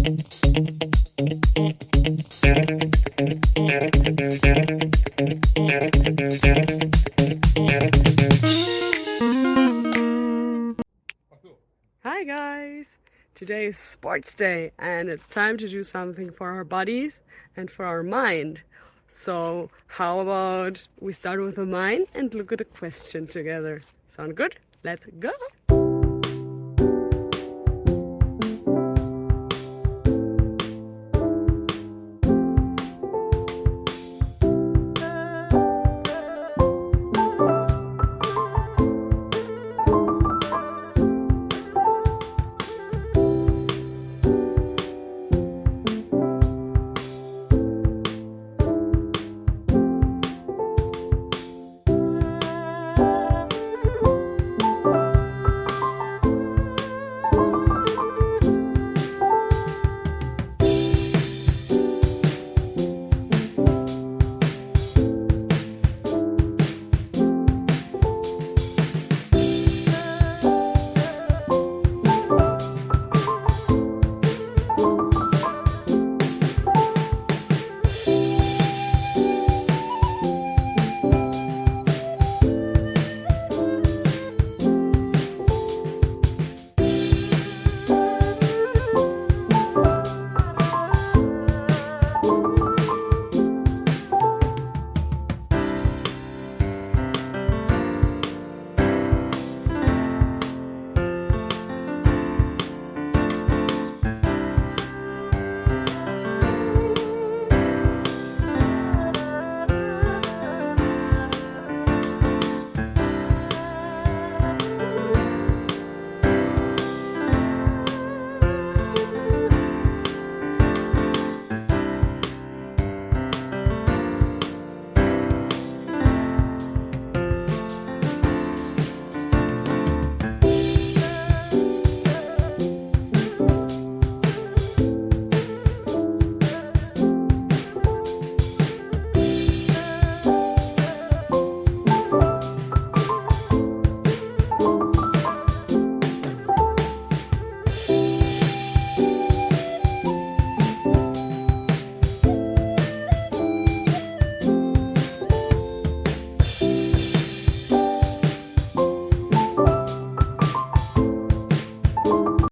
Hi guys! Today is sports day and it's time to do something for our bodies and for our mind. So how about we start with the mind and look at a question together? Sound good? Let's go!